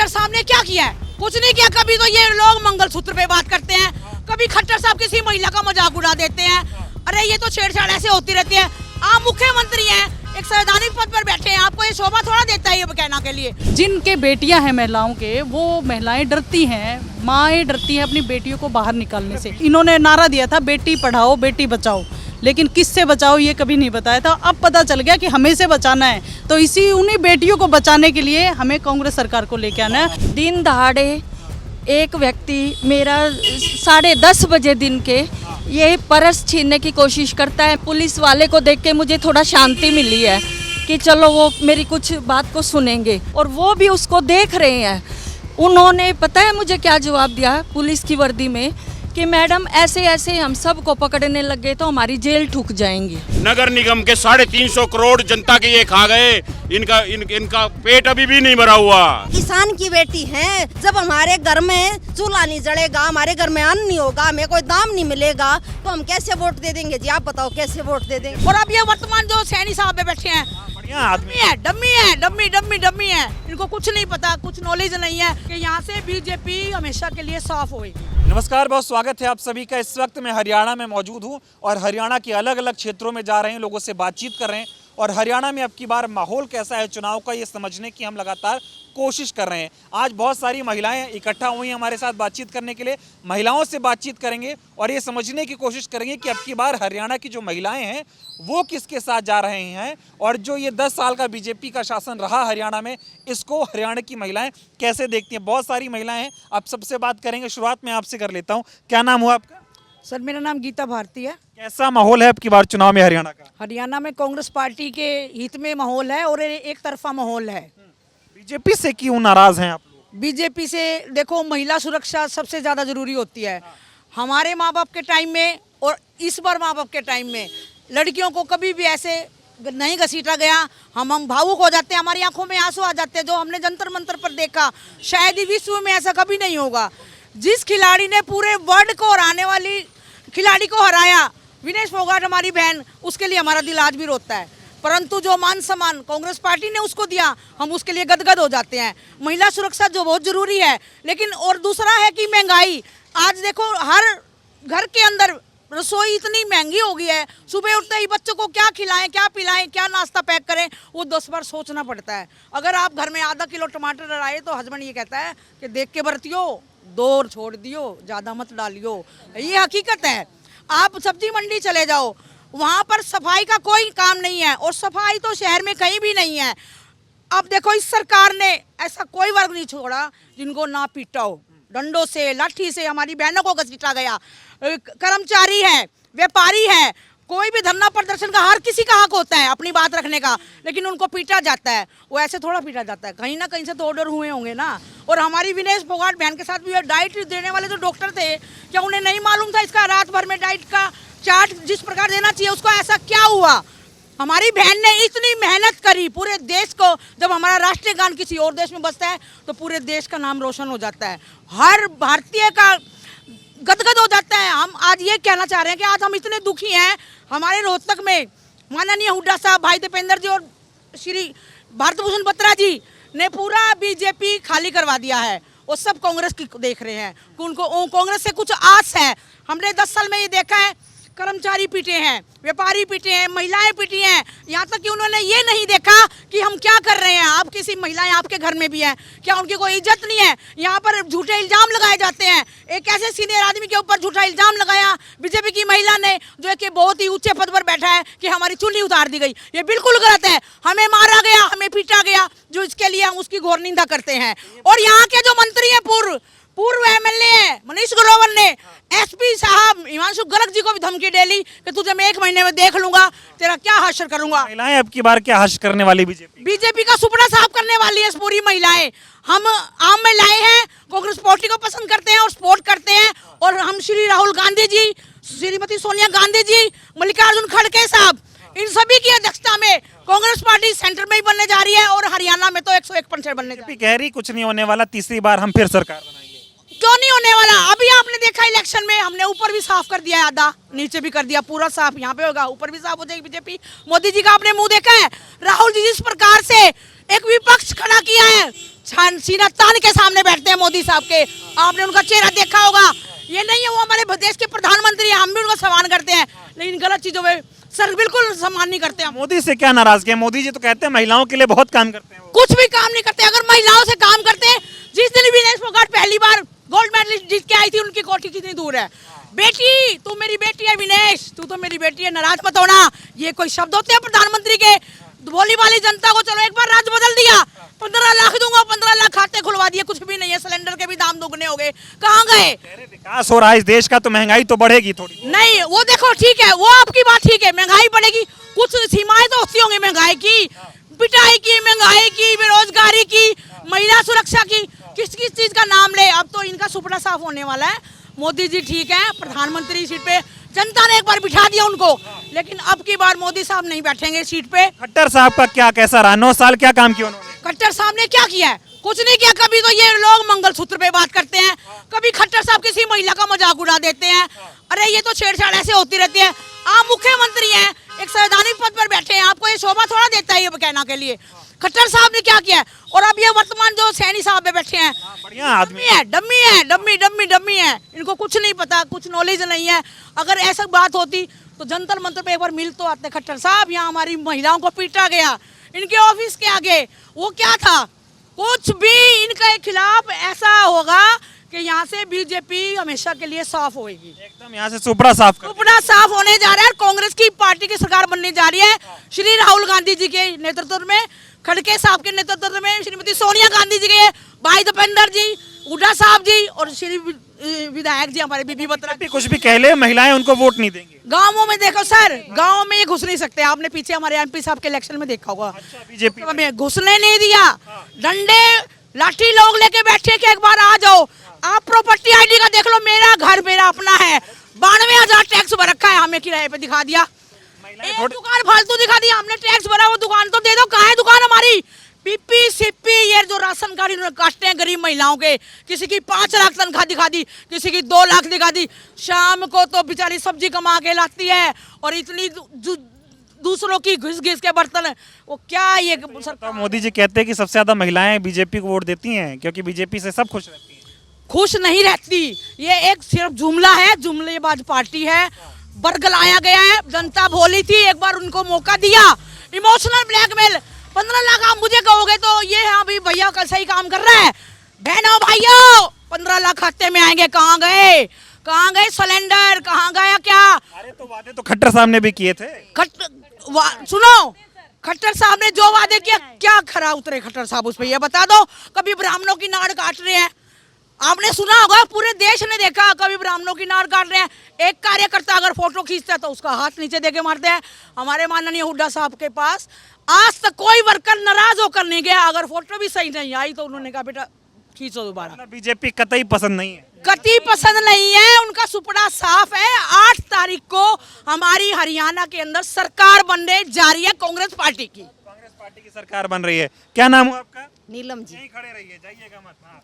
साहब ने क्या किया है? कुछ नहीं किया। कभी तो ये लोग मंगलसूत्र पे बात करते हैं, कभी खट्टर साहब किसी महिला का मजाक उड़ा देते हैं। अरे ये तो छेड़छाड़ ऐसे होती रहती है। आप मुख्यमंत्री हैं, एक संवैधानिक पद पर बैठे हैं, आपको ये शोभा थोड़ा देता है ये कहना के लिए। जिनके बेटियां हैं महिलाओं के, वो महिलाएं डरती हैं, माएँ डरती हैं अपनी बेटियों को बाहर निकालने से। इन्होंने नारा दिया था बेटी पढ़ाओ बेटी बचाओ, लेकिन किससे बचाओ ये कभी नहीं बताया था। अब पता चल गया कि हमें से बचाना है, तो इसी उन्हीं बेटियों को बचाने के लिए हमें कांग्रेस सरकार को लेके आना है। दिन दहाड़े एक व्यक्ति मेरा 10:30 बजे दिन के ये पर्स छीनने की कोशिश करता है। पुलिस वाले को देख के मुझे थोड़ा शांति मिली है कि चलो वो मेरी कुछ बात को सुनेंगे, और वो भी उसको देख रहे हैं। उन्होंने पता है मुझे क्या जवाब दिया पुलिस की वर्दी में कि मैडम ऐसे ऐसे हम सबको पकड़ने लग गए तो हमारी जेल ठुक जाएंगी। नगर निगम के 350 करोड़ जनता के ये खा गए, इनका पेट अभी भी नहीं भरा हुआ। किसान की बेटी है, जब हमारे घर में चूल्हा नहीं जलेगा, हमारे घर में अन्न नहीं होगा, हमें कोई दाम नहीं मिलेगा, तो हम कैसे वोट दे देंगे जी? आप बताओ कैसे वोट दे देंगे? और अब ये वर्तमान जो सैनी साहब पे बैठे हैं, डम्मी है। इनको कुछ नहीं पता, कुछ नॉलेज नहीं है कि यहाँ से बीजेपी हमेशा के लिए साफ होगी। नमस्कार, बहुत स्वागत है आप सभी का। इस वक्त मैं हरियाणा में मौजूद हूँ और हरियाणा के अलग अलग क्षेत्रों में जा रहे हैं, लोगों से बातचीत कर रहे हैं। और हरियाणा में अब की बार माहौल कैसा है चुनाव का, ये समझने की हम लगातार कोशिश कर रहे हैं। आज बहुत सारी महिलाएं इकट्ठा हुई हैं हमारे साथ बातचीत करने के लिए। महिलाओं से बातचीत करेंगे और ये समझने की कोशिश करेंगे कि अब की बार हरियाणा की जो महिलाएं हैं वो किसके साथ जा रहे हैं, और जो ये 10 साल का बीजेपी का शासन रहा हरियाणा में, इसको हरियाणा की महिलाएं कैसे देखती हैं। बहुत सारी महिलाएं हैं, आप सबसे बात करेंगे। शुरुआत में आपसे कर लेता हूँ, क्या नाम हुआ आपका? सर मेरा नाम गीता भारती है। कैसा माहौल है अब की बार चुनाव में हरियाणा का? हरियाणा में कांग्रेस पार्टी के हित में माहौल है और एक तरफा माहौल है। बीजेपी से क्यों नाराज हैं आप लोग? बीजेपी से देखो, महिला सुरक्षा सबसे ज़्यादा जरूरी होती है। हमारे माँ बाप के टाइम में और इस बार माँ बाप के टाइम में लड़कियों को कभी भी ऐसे नहीं घसीटा गया। हम भावुक हो जाते हैं, हमारी आंखों में आंसू आ जाते हैं। जो हमने जंतर मंतर पर देखा, शायद ही विश्व में ऐसा कभी नहीं होगा। जिस खिलाड़ी ने पूरे वर्ल्ड को हराने वाली खिलाड़ी को हराया, विनेश फोगाट हमारी बहन, उसके लिए हमारा दिल आज भी रोता है। परंतु जो मान सम्मान कांग्रेस पार्टी ने उसको दिया, हम उसके लिए गदगद हो जाते हैं। महिला सुरक्षा जो बहुत जरूरी है, लेकिन और दूसरा है कि महंगाई। आज देखो हर घर के अंदर रसोई इतनी महंगी हो गई है, सुबह उठते ही बच्चों को क्या खिलाएं, क्या पिलाएं, क्या नाश्ता पैक करें, वो 10 बार सोचना पड़ता है। अगर आप घर में आधा किलो टमाटर लाए तो हस्बैंड ये कहता है कि देख के बरतियो, 2 छोड़ दियो, ज़्यादा मत डालियो। ये हकीकत है। आप सब्जी मंडी चले जाओ, वहाँ पर सफाई का कोई काम नहीं है, और सफाई तो शहर में कहीं भी नहीं है। अब देखो, इस सरकार ने ऐसा कोई वर्ग नहीं छोड़ा जिनको ना पीटा हो। डंडों से, लाठी से हमारी बहनों को घसीटा गया। कर्मचारी है, व्यापारी है, कोई भी धरना प्रदर्शन का हर किसी का हक होता है अपनी बात रखने का, लेकिन उनको पीटा जाता है। वो ऐसे थोड़ा पीटा जाता है, कहीं ना कहीं से तो ऑर्डर हुए होंगे ना। और हमारी विनेश फोगाट बहन के साथ भी डाइट देने वाले जो डॉक्टर थे, क्या उन्हें नहीं मालूम था इसका रात भर में डाइट का चार्ट जिस प्रकार देना चाहिए उसको ऐसा क्या हुआ? हमारी बहन ने इतनी मेहनत करी पूरे देश को। जब हमारा राष्ट्रीय गान किसी और देश में बजता है तो पूरे देश का नाम रोशन हो जाता है, हर भारतीय का गदगद हो जाता है। हम आज ये कहना चाह रहे हैं कि आज हम इतने दुखी हैं। हमारे रोहतक में माननीय हुड्डा साहब, भाई दीपेंद्र जी और श्री भारत भूषण बत्रा जी ने पूरा बीजेपी खाली करवा दिया है। वो सब कांग्रेस की देख रहे हैं कि उनको कांग्रेस से कुछ आस है। हमने 10 साल में ये देखा है, कर्मचारी पीटे हैं, व्यापारी पीटे हैं, महिलाएं पीटी हैं। यहाँ तक कि उन्होंने ये नहीं देखा कि हम क्या कर रहे हैं। आप किसी महिलाएं आपके घर में भी हैं, क्या उनकी कोई इज्जत नहीं है? यहाँ पर झूठे इल्जाम लगाए जाते हैं। एक ऐसे सीनियर आदमी के ऊपर झूठा इल्जाम लगाया बीजेपी की महिला ने, जो कि बहुत ही ऊंचे पद पर बैठा है, कि हमारी चुन्नी उतार दी गई। ये बिल्कुल गलत है। हमें मारा गया, हमें पीटा गया, जो इसके लिए हम उसकी घोर निंदा करते हैं। और यहाँ के जो मंत्री हैं, पूर्व एमएलए है मनीष ग्रोवर ने एसपी साहब हिमांशु गर्ग जी को भी धमकी डेली कि तुझे मैं 1 महीने में देख लूंगा, तेरा क्या हश्र करूंगा। महिलाएं अब की बार क्या हश्र करने वाली बीजेपी का सुपना साफ करने वाली है पूरी महिलाएं। हम आम महिलाएं हैं, कांग्रेस पार्टी को पसंद करते हैं और सपोर्ट करते हैं। और हम श्री राहुल गांधी जी, श्रीमती सोनिया गांधी जी, मल्लिकार्जुन खड़गे साहब, इन सभी की अध्यक्षता में कांग्रेस पार्टी सेंटर में ही बनने जा रही है और हरियाणा में तो 101% बनने जा रही है। कह रही कुछ नहीं होने वाला, तीसरी बार हम फिर सरकार बनाएंगे। क्यों नहीं होने वाला? अभी आपने देखा इलेक्शन में, हमने ऊपर भी साफ कर दिया है, आधा नीचे भी कर दिया, पूरा साफ यहाँ पे होगा, ऊपर भी साफ हो जाएगी बीजेपी। मोदी जी का आपने मुंह देखा है? राहुल जी जिस प्रकार से एक विपक्ष खड़ा किया है, सीना तान के सामने बैठते हैं मोदी साहब के। आपने उनका चेहरा देखा होगा, ये नहीं है वो हमारे देश के प्रधानमंत्री हैं, हम भी उनको सम्मान करते हैं, लेकिन गलत चीजों में सर बिल्कुल सम्मान नहीं करते हम। मोदी से क्या नाराजगी है? मोदी जी तो कहते हैं महिलाओं के लिए बहुत काम करते हैं वो। कुछ भी काम नहीं करते। अगर महिलाओं से काम करते, जिस दिन विनेश फोगाट पहली बार गोल्ड मेडलिस्ट जीत के आई थी, उनकी कोठी कितनी दूर है। बेटी, तू मेरी बेटी है विनेश, तू तो मेरी बेटी है, नाराज मत होना। ये कोई शब्द होते हैं प्रधानमंत्री के? बोली वाली जनता को चलो एक बार राज बदल दिया, 15 लाख दूंगा, 15 लाख खाते खुलवा दिए, कुछ भी नहीं है। सिलेंडर के भी दाम दुगने हो गए, कहाँ गए? विकास हो रहा है इस देश का तो महंगाई तो बढ़ेगी थोड़ी। नहीं, वो देखो ठीक है, वो आपकी बात ठीक है, महंगाई बढ़ेगी, कुछ सीमाएं तो होती होंगी महंगाई की, पिटाई की, महंगाई की, बेरोजगारी की, महिला सुरक्षा की, किस किस चीज का नाम ले। अब तो इनका सुपड़ा साफ होने वाला है। मोदी जी ठीक है, प्रधानमंत्री सीट पे जनता ने एक बार बिठा दिया उनको, लेकिन अब की बार मोदी साहब नहीं बैठेंगे सीट पे। खट्टर साहब का क्या कैसा रहा? 9 साल क्या काम किया उन्होंने? खट्टर साहब ने क्या किया है? कुछ नहीं किया। कभी तो ये लोग मंगलसूत्र पे बात करते हैं, कभी खट्टर साहब किसी महिला का मजाक उड़ा देते हैं। अरे ये तो छेड़छाड़ ऐसे होती रहती है। आप मुख्यमंत्री हैं, एक संवैधानिक पद पर बैठे हैं, आपको ये शोभा थोड़ा देता है ये कहना के लिए। खट्टर साहब ने क्या किया है? और अब ये वर्तमान जो सैनी साहब पे बैठे हैं, बढ़िया आदमी है, डम्मी है, इनको कुछ नहीं पता, कुछ नॉलेज नहीं है। अगर ऐसा बात होती तो जंतर मंतर पे एक बार मिल तो आते। खट्टर साहब, यहाँ हमारी महिलाओं को पीटा गया इनके ऑफिस के आगे, वो क्या था? कुछ भी इनके खिलाफ ऐसा होगा कि यहाँ से बीजेपी हमेशा के लिए साफ होगी। एकदम यहाँ से सुपड़ा साफ कर। सुपड़ा साफ होने जा रहा है। कांग्रेस की पार्टी की सरकार बनने जा रही है, श्री राहुल गांधी जी के नेतृत्व में, खड़गे साहब के नेतृत्व में, श्रीमती सोनिया गांधी जी के भाई दीपेंद्र जी, हुड्डा साहब जी और श्री विधायक जी हमारे बीबी बत्रा। कुछ भी कह ले, महिलाएं उनको वोट नहीं देंगे। गाँवों में देखो सर, गाँव में ये घुस नहीं सकते। आपने पीछे हमारे एमपी साहब के इलेक्शन में देखा होगा, बीजेपी हमें घुसने नहीं दिया, डंडे लाठी लोग लेके बैठे कि एक बार आ जाओ। आप प्रॉपर्टी आईडी का देख लो, मेरा घर मेरा अपना है, 92,000 टैक्स भर रखा है, हमें किराए पे दिखा दिया। एक दुकान फालतू दिखा दी, हमने टैक्स भरा, वो दुकान तो दे दो। कहाँ है दुकान हमारी? पीपी सिप्पी, ये जो राशन कार्ड इन्होंने काटते हैं गरीब महिलाओं के, किसी की 5 लाख तनख्वाह दिखा दी, किसी की 2 लाख दिखा दी। शाम को तो बेचारी सब्जी कमा के लाती है और इतनी दूसरों की घिस घिस के बर्तन, वो क्या ये तो मोदी जी कहते हैं कि सबसे ज्यादा महिलाएं बीजेपी को वोट देती हैं क्योंकि बीजेपी से सब खुश रहती हैं। खुश नहीं रहती, ये एक सिर्फ जुमला है, जुमलेबाज पार्टी है, बरगलाया गया है। जनता बोली थी, एक बार उनको मौका दिया। इमोशनल ब्लैकमेल, 15 लाख आप मुझे कहोगे तो ये हाँ भी भैया कल सही काम कर रहा है। बहनों भाइयों, 15 लाख खाते में आएंगे, कहाँ गए? कहाँ गए सिलेंडर? कहाँ गया क्या? अरे तो वादे तो खट्टर साहब ने भी किए थे। सुनो, खट्टर साहब ने जो वादे किया, क्या खरा उतरे खट्टर साहब उस पर? ये बता दो। कभी ब्राह्मणों की नाड़ काट रहे हैं, आपने सुना होगा, पूरे देश ने देखा, कभी ब्राह्मणों की नाड़ काट रहे हैं। एक कार्यकर्ता अगर फोटो खींचता है तो उसका हाथ नीचे देके मारते हैं। हमारे माननीय हुड्डा साहब के पास आज तक कोई वर्कर नाराज होकर नहीं गया। अगर फोटो भी सही नहीं आई तो उन्होंने कहा बेटा खींचो दोबारा। बीजेपी कतई पसंद नहीं है, कतई पसंद नहीं है, उनका सुपड़ा साफ है। 8 तारीख को हमारी हरियाणा के अंदर सरकार बनने जा रही है कांग्रेस पार्टी की। कांग्रेस पार्टी की सरकार बन रही है। क्या नाम है आपका? नीलम जी। यहीं खड़े रहिए, जाइएगा मत। हाँ।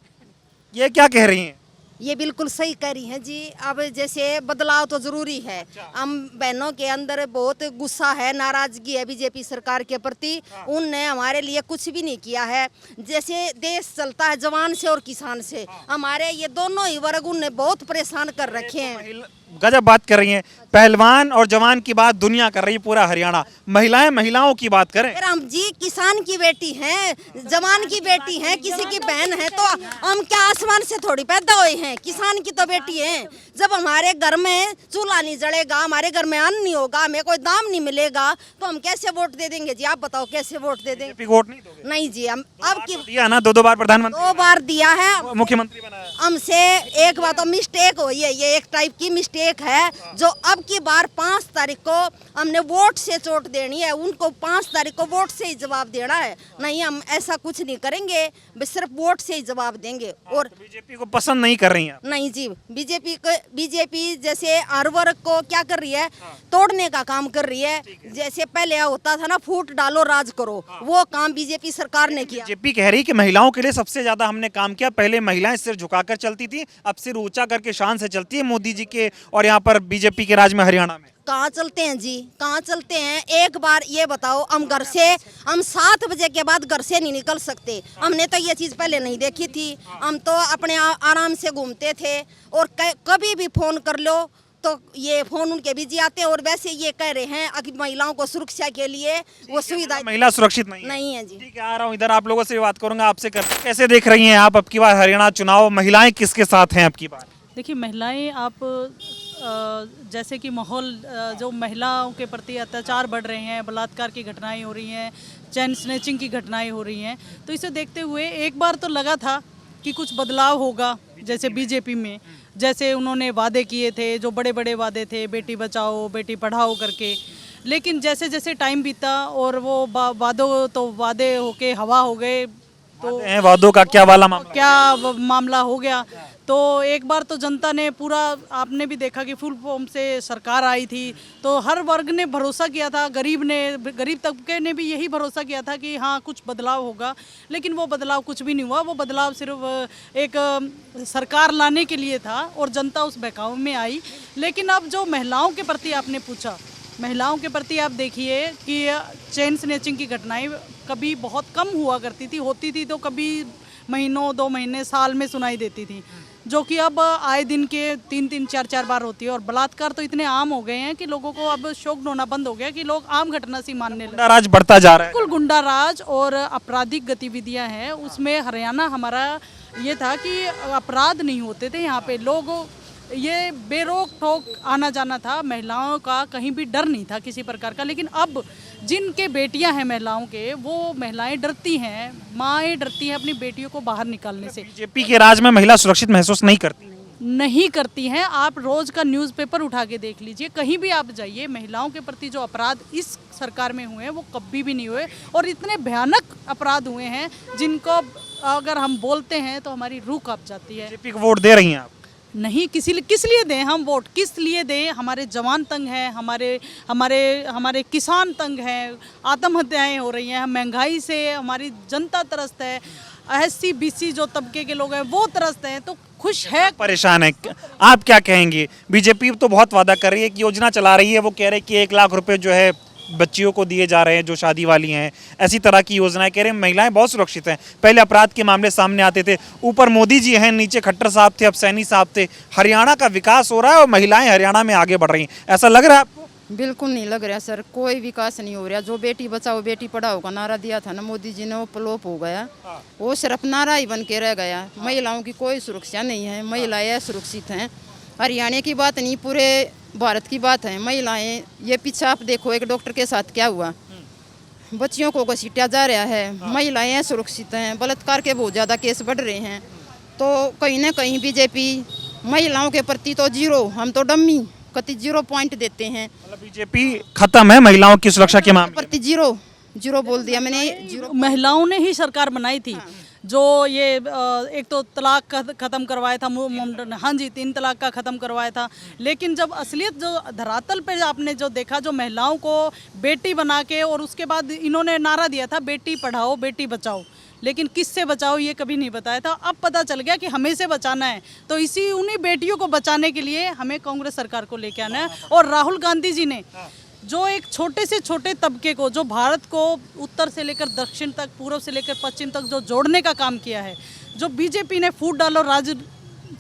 ये क्या कह रही हैं? ये बिल्कुल सही कह रही हैं जी। अब जैसे बदलाव तो जरूरी है। हम बहनों के अंदर बहुत गुस्सा है, नाराजगी है बीजेपी सरकार के प्रति। उनने हमारे लिए कुछ भी नहीं किया है। जैसे देश चलता है जवान से और किसान से, हमारे ये दोनों ही वर्ग उनने बहुत परेशान कर रखे हैं। गजब बात कर रही हैं। पहलवान और जवान की बात दुनिया कर रही है, पूरा हरियाणा। महिलाएं महिलाओं की बात करें। हम जी किसान की बेटी हैं, जवान की बेटी हैं, किसी की बहन है तो हम क्या आसमान से थोड़ी पैदा हुए हैं? किसान की तो बेटी हैं। जब हमारे घर में चूल्हा नहीं जलेगा, हमारे घर में अन्न नहीं होगा, हमें कोई दाम नहीं मिलेगा, तो हम कैसे वोट दे देंगे जी? आप बताओ कैसे वोट दे देंगे? वोट नहीं दोगे? नहीं जी, हम अब की दिया ना, 2 बार प्रधानमंत्री, 2 बार दिया है, मुख्यमंत्री बनाया। हमसे एक बात तो मिस्टेक हुई है, ये एक टाइप की मिस्टेक है जो अब की बार 5 तारीख को हमने वोट से चोट देनी है। उनको 5 तारीख को वोट से ही जवाब देना है। नहीं, हम ऐसा कुछ नहीं करेंगे, बस सिर्फ वोट से ही जवाब देंगे। और तो बीजेपी को पसंद नहीं कर रही हैं? नहीं जी, बीजेपी जैसे हर वर्ग को क्या कर रही है, तोड़ने का काम कर रही है। जैसे पहले होता था ना, फूट डालो राज करो, वो काम बीजेपी सरकार ने किया। बीजेपी कह रही कि महिलाओं के लिए सबसे ज्यादा हमने काम किया। पहले महिलाएं सिर झुकाकर चलती थी, अब सिर ऊंचा करके शान से चलती है मोदी जी के और यहाँ पर बीजेपी के राज में हरियाणा में? कहाँ चलते हैं जी, कहाँ चलते हैं? एक बार ये बताओ, हम 7 बजे के बाद घर से नहीं निकल सकते। हमने तो ये चीज़ पहले नहीं देखी थी। हम तो अपने आराम से घूमते थे, और कभी भी फोन कर लो तो ये फोन उनके बिजी आते हैं। और वैसे ये कह रहे हैं कि महिलाओं को सुरक्षा के लिए वो सुविधा महिला सुरक्षित नहीं है जी। ठीक है, आ रहा हूँ इधर, आप लोगों से भी बात करूंगा। आपसे कैसे देख रही हैं आप अब की बार हरियाणा चुनाव? महिलाएं किसके साथ हैं अब की बार? देखिए, महिलाएं आप जैसे कि माहौल जो महिलाओं के प्रति अत्याचार बढ़ रहे हैं, बलात्कार की घटनाएं हो रही हैं, चैन स्नैचिंग की घटनाएं हो रही हैं, तो इसे देखते हुए एक बार तो लगा था कि कुछ बदलाव होगा। जैसे बीजेपी में जैसे उन्होंने वादे किए थे, जो बड़े बड़े वादे थे, बेटी बचाओ बेटी पढ़ाओ करके, लेकिन जैसे जैसे टाइम बीता और वो वादे होके हवा हो गए। तो वादों का क्या वाला मामला? क्या मामला हो गया? तो एक बार तो जनता ने पूरा, आपने भी देखा कि फुल फॉर्म से सरकार आई थी, तो हर वर्ग ने भरोसा किया था, गरीब तबके ने भी यही भरोसा किया था कि हाँ कुछ बदलाव होगा, लेकिन वो बदलाव कुछ भी नहीं हुआ। वो बदलाव सिर्फ एक सरकार लाने के लिए था और जनता उस बहकावे में आई। लेकिन अब जो महिलाओं के प्रति आपने पूछा, महिलाओं के प्रति आप देखिए कि चेन स्नैचिंग की घटनाएं कभी बहुत कम हुआ करती थी, होती थी तो कभी महीनों 2 महीने साल में सुनाई देती थी, जो कि अब आए दिन के 3-3 4-4 बार होती है। और बलात्कार तो इतने आम हो गए हैं कि लोगों को अब शौक होना बंद हो गया कि लोग आम घटना सी मानने लगे। राज बढ़ता जा रहा है। बिल्कुल, गुंडा राज और आपराधिक गतिविधियां हैं उसमें। हरियाणा हमारा ये था कि अपराध नहीं होते थे यहाँ पे, लोग ये बेरोक टोक आना जाना था, महिलाओं का कहीं भी डर नहीं था किसी प्रकार का। लेकिन अब जिनके बेटियां हैं महिलाओं के, वो महिलाएं डरती हैं, माएँ डरती हैं अपनी बेटियों को बाहर निकालने से। बीजेपी के राज में महिला सुरक्षित महसूस नहीं करती हैं। आप रोज का न्यूज़पेपर उठा के देख लीजिए, कहीं भी आप जाइए, महिलाओं के प्रति जो अपराध इस सरकार में हुए हैं वो कभी भी नहीं हुए, और इतने भयानक अपराध हुए हैं जिनको अगर हम बोलते हैं तो हमारी रूह कांप जाती है। बीजेपी को वोट दे रही हैं आप? नहीं, किस लिए दें हम वोट? किस लिए दें? हमारे जवान तंग हैं, हमारे किसान तंग हैं, आत्महत्याएं हो रही हैं, महंगाई से हमारी जनता त्रस्त है, SC BC जो तबके के लोग हैं वो त्रस्त हैं, तो खुश है, परेशान है। आप क्या कहेंगे? बीजेपी तो बहुत वादा कर रही है, एक योजना चला रही है, वो कह रहे हैं कि 1 लाख रुपए जो है बच्चियों को दिए जा रहे हैं जो शादी वाली हैं, ऐसी तरह की योजनाएं। कह रहे हैं महिलाएं बहुत सुरक्षित हैं। पहले अपराध के मामले सामने आते थे, ऊपर मोदी जी हैं, नीचे खट्टर साहब थे, अब सैनी साहब थे। हरियाणा का विकास हो रहा है और महिलाएं हरियाणा में आगे बढ़ रही हैं, ऐसा लग रहा है आपको? बिल्कुल नहीं लग रहा सर, कोई विकास नहीं हो रहा। जो बेटी बचाओ बेटी पढ़ाओ का नारा दिया था ना मोदी जी ने, वो फ्लॉप हो गया। वो सिर्फ नारा ही बन के रह गया। महिलाओं की कोई सुरक्षा नहीं है, महिलाएं असुरक्षित हैं। हरियाणा की बात नहीं, पूरे भारत की बात है। महिलाएं, ये पीछे आप देखो एक डॉक्टर के साथ क्या हुआ, बच्चियों को घसीटा जा रहा है। महिलाएं असुरक्षित हैं, बलात्कार के बहुत ज़्यादा केस बढ़ रहे हैं। तो कहीं ना कहीं बीजेपी महिलाओं के प्रति तो जीरो, हम तो डम्मी कति 0 पॉइंट देते हैं। मतलब बीजेपी खत्म है महिलाओं की सुरक्षा के मामले प्रति जीरो बोल दिया मैंने, 0। महिलाओं ने ही सरकार बनाई थी। जो ये एक तो तलाक ख़त्म करवाया था, हाँ जी 3 तलाक का ख़त्म करवाया था। लेकिन जब असलियत जो धरातल पे आपने जो देखा, जो महिलाओं को बेटी बना के, और उसके बाद इन्होंने नारा दिया था बेटी पढ़ाओ बेटी बचाओ, लेकिन किससे बचाओ ये कभी नहीं बताया था। अब पता चल गया कि हमें से बचाना है, तो उन्हीं बेटियों को बचाने के लिए हमें कांग्रेस सरकार को लेके आना है। और राहुल गांधी जी ने जो एक छोटे से छोटे तबके को, जो भारत को उत्तर से लेकर दक्षिण तक, पूर्व से लेकर पश्चिम तक जो जोड़ने का काम किया है, जो बीजेपी ने फूट डालो राज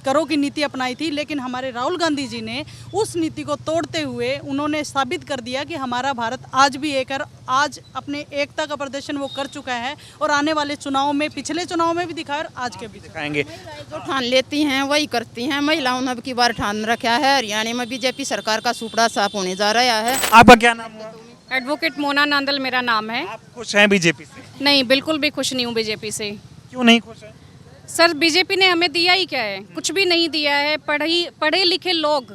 करो की नीति अपनाई थी, लेकिन हमारे राहुल गांधी जी ने उस नीति को तोड़ते हुए उन्होंने साबित कर दिया कि हमारा भारत आज भी एक है। आज अपने एकता का प्रदर्शन वो कर चुका है, और आने वाले चुनाव में, पिछले चुनाव में भी दिखाया और आज के भी दिखाएंगे। जो ठान लेती हैं वही करती हैं। महिलाओं ने अब की बार ठान रखा है, हरियाणा में बीजेपी सरकार का सुपड़ा साफ होने जा रहा है। आपका क्या नाम हुआ? एडवोकेट मोना नांदल मेरा नाम है। आप खुश हैं बीजेपी से? नहीं, बिल्कुल भी खुश नहीं हूँ बीजेपी से। क्यों नहीं खुश है? सर, बीजेपी ने हमें दिया ही क्या है? कुछ भी नहीं दिया है। पढ़े लिखे लोग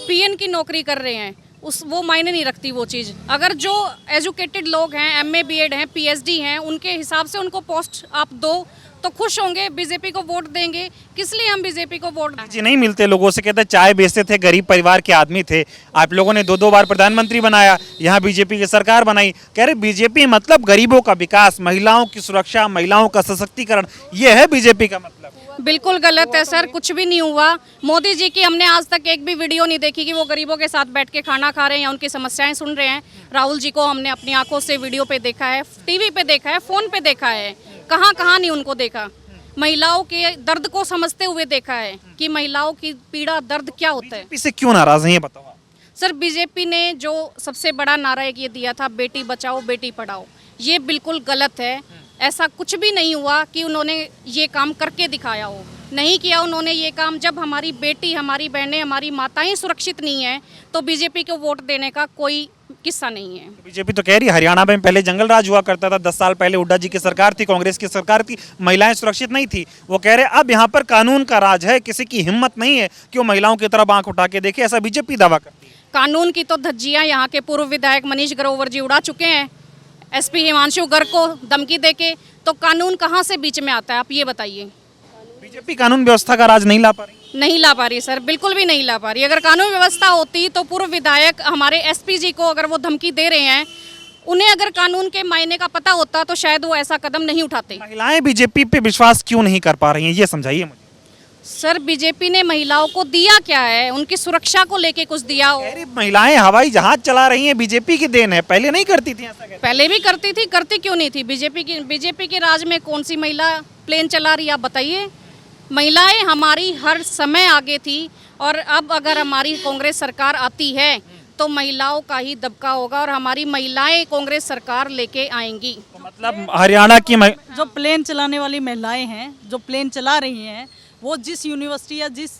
PN की नौकरी कर रहे हैं, वो मायने नहीं रखती वो चीज़। अगर जो एजुकेटेड लोग हैं, MA BEd हैं, PhD हैं, उनके हिसाब से उनको पोस्ट आप दो तो खुश होंगे, बीजेपी को वोट देंगे। किस लिए हम बीजेपी को वोट दें? जी नहीं मिलते लोगों से, कहते चाय बेचते थे, गरीब परिवार के आदमी थे। आप लोगों ने 2-2 बार प्रधानमंत्री बनाया, यहाँ बीजेपी की सरकार बनाई। कह रहे बीजेपी मतलब गरीबों का विकास, महिलाओं की सुरक्षा, महिलाओं का सशक्तिकरण, ये है बीजेपी का मतलब। बिल्कुल गलत है सर, कुछ भी नहीं हुआ। मोदी जी की हमने आज तक एक भी वीडियो नहीं देखी कि वो गरीबों के साथ बैठ के खाना खा रहे हैं या उनकी समस्याएं सुन रहे हैं। राहुल जी को हमने अपनी आंखों से वीडियो पे देखा है, टीवी पे देखा है, फोन पे देखा है, कहाँ कहाँ नहीं उनको देखा। महिलाओं के दर्द को समझते हुए देखा है कि महिलाओं की पीड़ा दर्द क्या होता है। इससे क्यों नाराज हैं ये बताओ आप। सर बीजेपी ने जो सबसे बड़ा नारा एक ये दिया था, बेटी बचाओ बेटी पढ़ाओ, ये बिल्कुल गलत है। ऐसा कुछ भी नहीं हुआ कि उन्होंने ये काम करके दिखाया हो, नहीं किया उन्होंने ये काम। जब हमारी बेटी, हमारी बहनें, हमारी माताएं सुरक्षित नहीं है तो बीजेपी को वोट देने का कोई किस्सा नहीं है। बीजेपी तो कह रही है हरियाणा में पहले जंगल राज हुआ करता था, 10 साल पहले हुड्डा जी की सरकार थी, कांग्रेस की सरकार थी, महिलाएं सुरक्षित नहीं थी। वो कह रहे अब यहाँ पर कानून का राज है, किसी की हिम्मत नहीं है कि वो महिलाओं की तरफ आंख उठा के देखे, ऐसा बीजेपी दावा करती है। कानून की तो धज्जियां यहाँ के पूर्व विधायक मनीष ग्रोवर जी उड़ा चुके हैं, एसपी हिमांशु गर्ग को धमकी देके। तो कानून कहाँ से बीच में आता है, आप ये बताइए। बीजेपी कानून व्यवस्था का राज नहीं ला पा रही। नहीं ला पा रही सर, बिल्कुल भी नहीं ला पा रही। अगर कानून व्यवस्था होती तो पूर्व विधायक हमारे एसपी जी को अगर वो धमकी दे रहे हैं, उन्हें अगर कानून के मायने का पता होता तो शायद वो ऐसा कदम नहीं उठाते। महिलाएं बीजेपी पे विश्वास क्यों नहीं कर पा रही हैं, ये समझाइए मुझे। सर बीजेपी ने महिलाओं को दिया क्या है, उनकी सुरक्षा को लेके कुछ दिया हो। अरे महिलाएं हवाई जहाज चला रही हैं, बीजेपी की देन है, पहले नहीं करती थी ऐसा। पहले भी करती थी, करती क्यों नहीं थी। बीजेपी के राज में कौन सी महिला प्लेन चला रही है, आप बताइए। महिलाएं हमारी हर समय आगे थी और अब अगर हमारी कांग्रेस सरकार आती है तो महिलाओं का ही दबका होगा और हमारी महिलाएं कांग्रेस सरकार लेके आएंगी। तो मतलब हरियाणा की जो प्लेन चलाने वाली महिलाएं हैं, जो प्लेन चला रही हैं, वो जिस यूनिवर्सिटी या जिस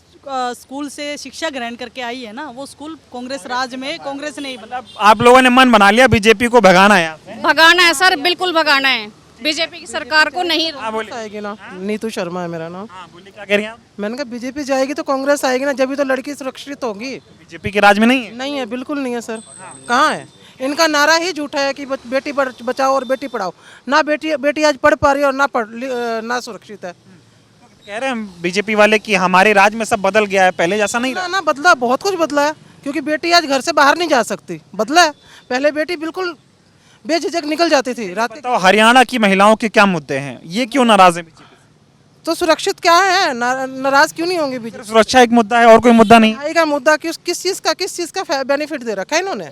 स्कूल से शिक्षा ग्रहण करके आई है ना, वो स्कूल कांग्रेस राज में कांग्रेस ने ही बना। आप लोगों ने मन बना लिया बीजेपी को भगाना है यहाँ से। भगाना है सर, बिल्कुल भगाना है। बीजेपी की सरकार को नहीं आएगी ना। नीतू शर्मा है मेरा नाम। बोलिए क्या कह रही हैं आप? मैंने कहा बीजेपी जाएगी तो कांग्रेस आएगी ना, जब तो लड़की सुरक्षित होगी। बीजेपी के राज में नहीं है। नहीं है, बिल्कुल नहीं है सर। कहाँ है? इनका नारा ही झूठा है कि बेटी बचाओ और बेटी पढ़ाओ। ना बेटी आज पढ़ पा रही है और ना सुरक्षित है। कह रहे हैं बीजेपी वाले कि हमारे राज में सब बदल गया है, पहले जैसा नहीं रहा। ना बदला, बहुत कुछ बदला है, क्योंकि बेटी आज घर से बाहर नहीं जा सकती। बदला है, पहले बेटी बिल्कुल बेझिझक निकल जाती थी रात। तो हरियाणा की महिलाओं के क्या मुद्दे हैं, ये क्यों नाराज है बीजेपी? तो सुरक्षित क्या है, नाराज क्यों नहीं होंगे बीजेपी? सुरक्षा एक मुद्दा है और कोई मुद्दा नहीं। महंगाई का मुद्दा किस चीज़ का बेनिफिट दे रखा है इन्होंने?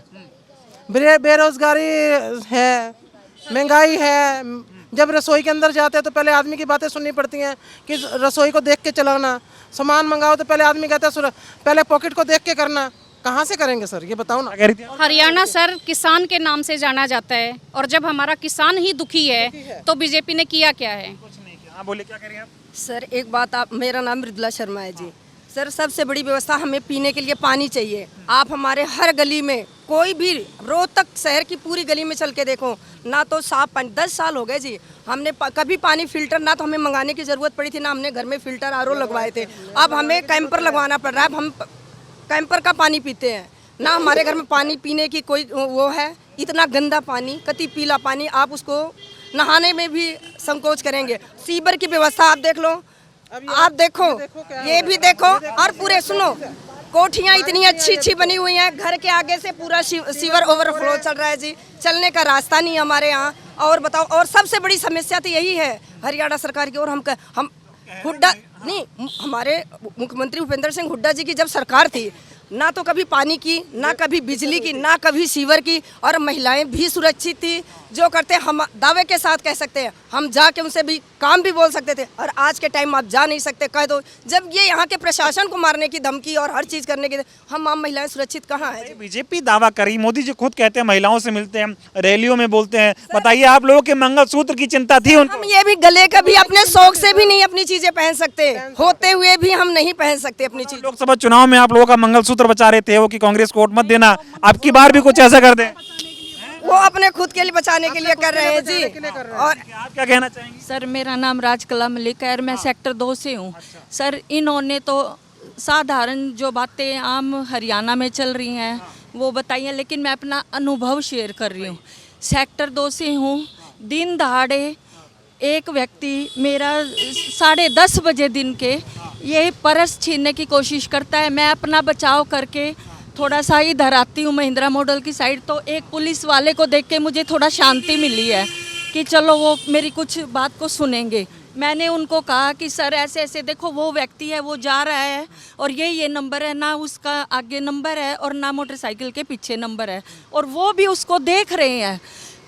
बेरोजगारी है, महंगाई है। जब रसोई के अंदर जाते हैं तो पहले आदमी की बातें सुननी पड़ती हैं कि रसोई को देख के चलाना, सामान मंगाओ तो पहले आदमी कहता है पहले पॉकेट को देख के करना। कहाँ से करेंगे सर, ये बताओ ना। हरियाणा सर किसान के नाम से जाना जाता है और जब हमारा किसान ही दुखी है तो बीजेपी ने किया क्या है? हाँ बोले क्या करें आप? सर एक बात, आप, मेरा नाम मृदुला शर्मा है जी। सर सबसे बड़ी व्यवस्था, हमें पीने के लिए पानी चाहिए। आप हमारे हर गली में, कोई भी रोहतक शहर की पूरी गली में चल के देखो ना, तो साफ पानी। 10 साल हो गए जी, हमने कभी पानी फिल्टर, ना तो हमें मंगाने की ज़रूरत पड़ी थी, ना हमने घर में फिल्टर आरओ लगवाए थे। अब हमें कैंपर लगवाना पड़ रहा है। अब हम कैंपर का पानी पीते हैं, ना हमारे घर में पानी पीने की कोई वो है। इतना गंदा पानी, कति पीला पानी, आप उसको नहाने में भी संकोच करेंगे। सीवर की व्यवस्था आप देख लो, आप देखो, ये भी देखो। और पूरे सुनो, कोठियाँ इतनी अच्छी अच्छी बनी हुई हैं, घर के आगे से पूरा सीवर ओवरफ्लो चल रहा है जी, चलने का रास्ता नहीं हमारे यहाँ। और बताओ, और सबसे बड़ी समस्या तो यही है हरियाणा सरकार की। और हम हुड्डा नहीं, हमारे मुख्यमंत्री भूपेंद्र सिंह हुड्डा जी की जब सरकार थी, ना तो कभी पानी की, ना कभी बिजली की, ना कभी सीवर की, और महिलाएं भी सुरक्षित थी। जो करते हम दावे के साथ कह सकते हैं, हम जाके उनसे भी काम भी बोल सकते थे। और आज के टाइम आप जा नहीं सकते, कह दो। जब ये यहाँ के प्रशासन को मारने की धमकी और हर चीज़ करने की, हम आम महिलाएं सुरक्षित कहाँ है? बीजेपी दावा करी, मोदी जी खुद कहते हैं महिलाओं से मिलते हैं, रैलियों में बोलते हैं। बताइए, आप लोगों के मंगलसूत्र की चिंता थी उनको? हम ये भी गले का भी अपने शौक से भी नहीं अपनी चीजें पहन सकते, होते हुए भी हम नहीं पहन सकते अपनी चीज। लोकसभा चुनाव में आप लोगों का मंगलसूत्र बचा रहे थे वो कि कांग्रेस को वोट मत देना, अब की बार भी कुछ ऐसा कर दें? वो अपने खुद के लिए बचाने के लिए कर रहे हैं जी। और आप क्या कहना चाहेंगे? सर मेरा नाम राजकला मलिक है और मैं सेक्टर 2 से हूँ। सर इन्होंने तो साधारण जो बातें आम हरियाणा में चल रही हैं वो बताई हैं, लेकिन मैं अपना अनुभव शेयर कर रही हूँ। सेक्टर 2 से हूँ। दिन दहाड़े एक व्यक्ति मेरा 10:30 बजे दिन के ये पर्स छीनने की कोशिश करता है। मैं अपना बचाव करके थोड़ा सा इधर आती हूँ महिंद्रा मॉडल की साइड, तो एक पुलिस वाले को देख के मुझे थोड़ा शांति मिली है कि चलो वो मेरी कुछ बात को सुनेंगे। मैंने उनको कहा कि सर ऐसे ऐसे देखो वो व्यक्ति है वो जा रहा है और ये नंबर है, ना उसका आगे नंबर है और ना मोटरसाइकिल के पीछे नंबर है, और वो भी उसको देख रहे हैं।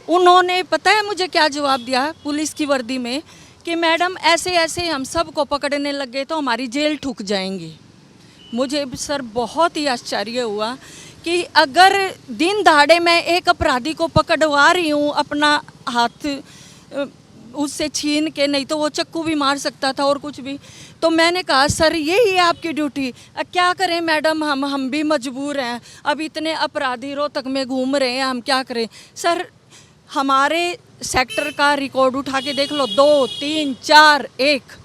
उन्होंने पता है मुझे क्या जवाब दिया पुलिस की वर्दी में कि मैडम ऐसे ऐसे हम सबको पकड़ने लग गए तो हमारी जेल ठुक जाएंगी। मुझे सर बहुत ही आश्चर्य हुआ कि अगर दिन दहाड़े मैं एक अपराधी को पकड़वा रही हूँ अपना हाथ उससे छीन के, नहीं तो वो चक्कू भी मार सकता था और कुछ भी, तो मैंने कहा सर यही है आपकी ड्यूटी। क्या करें मैडम, हम भी मजबूर हैं, अब इतने अपराधी रोहतक में घूम रहे हैं, हम क्या करें। सर हमारे सेक्टर का रिकॉर्ड उठा के देख लो, 2, 3, 4, 1।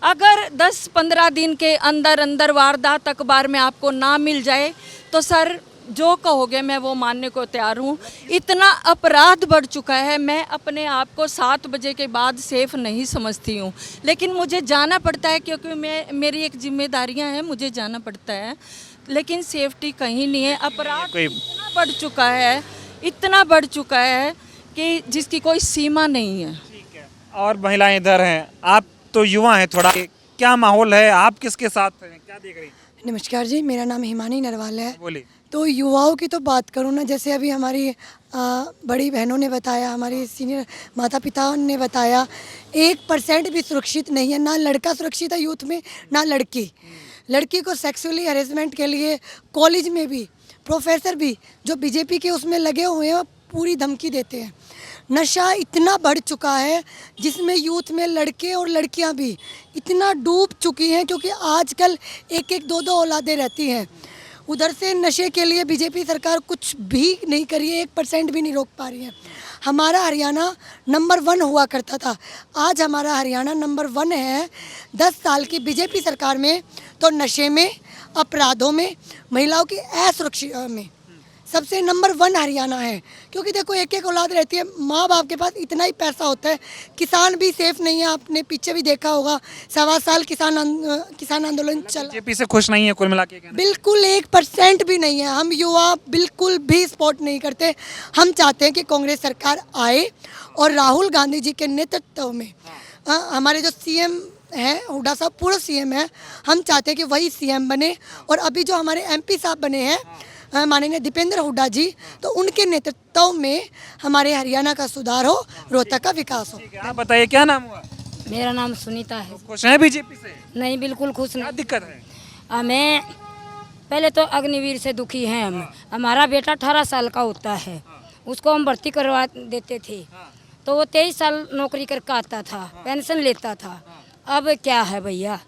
अगर 10-15 दिन के अंदर अंदर वारदात अखबार में आपको ना मिल जाए तो सर जो कहोगे मैं वो मानने को तैयार हूँ। इतना अपराध बढ़ चुका है, मैं अपने आप को 7 बजे के बाद सेफ नहीं समझती हूँ, लेकिन मुझे जाना पड़ता है क्योंकि मेरी एक जिम्मेदारियाँ हैं, मुझे जाना पड़ता है, लेकिन सेफ्टी कहीं नहीं है। अपराध इतना बढ़ चुका है, इतना बढ़ चुका है कि जिसकी कोई सीमा नहीं है। ठीक है, और महिलाएं इधर हैं, आप तो युवा हैं, थोड़ा क्या माहौल है, आप किसके साथ हैं, क्या देख रही हैं? नमस्कार जी, मेरा नाम हिमानी नरवाल है। बोलिए। तो युवाओं की तो बात करूँ ना, जैसे अभी हमारी बड़ी बहनों ने बताया, हमारी सीनियर माता पिता ने बताया, 1% भी सुरक्षित नहीं है। ना लड़का सुरक्षित है यूथ में, ना लड़की। लड़की को सेक्सुअली हरेसमेंट के लिए कॉलेज में भी प्रोफेसर भी जो बीजेपी के उसमें लगे हुए हैं पूरी धमकी देते हैं। नशा इतना बढ़ चुका है जिसमें यूथ में लड़के और लड़कियां भी इतना डूब चुकी हैं, क्योंकि आजकल 1-1, 2-2 औलादें रहती हैं। उधर से नशे के लिए बीजेपी सरकार कुछ भी नहीं करी है, 1% भी नहीं रोक पा रही है। हमारा हरियाणा नंबर 1 हुआ करता था, आज हमारा हरियाणा नंबर 1 है 10 साल की बीजेपी सरकार में। तो नशे में, अपराधों में, महिलाओं की असुरक्षा में सबसे नंबर 1 हरियाणा है। क्योंकि देखो 1-1 औलाद रहती है, माँ बाप के पास इतना ही पैसा होता है। किसान भी सेफ नहीं है, आपने पीछे भी देखा होगा, 1.25 साल किसान आंदोलन चला। बीजेपी से खुश नहीं है कुल मिला के? बिल्कुल 1% भी नहीं है। हम युवा बिल्कुल भी सपोर्ट नहीं करते। हम चाहते हैं कि कांग्रेस सरकार आए और राहुल गांधी जी के नेतृत्व में हमारे जो सीएम है हुड्डा साहब, पूर्व सीएम है, हम चाहते हैं कि वही सीएम बने। और अभी जो हमारे एमपी साहब बने हैं माननीय दीपेंद्र हुड्डा जी, तो उनके नेतृत्व में हमारे हरियाणा का सुधार हो, रोहतक का विकास हो। आप बताइए क्या नाम हुआ? मेरा नाम सुनीता है। खुश हैं बीजेपी से? नहीं, बिल्कुल खुश क्या नहीं। दिक्कत है? हमें पहले तो अग्निवीर से दुखी हैं हम। हमारा बेटा 18 साल का होता है, उसको हम भर्ती करवा देते थे तो वो 23 साल नौकरी करके आता था, पेंशन लेता था। अब क्या है भैया,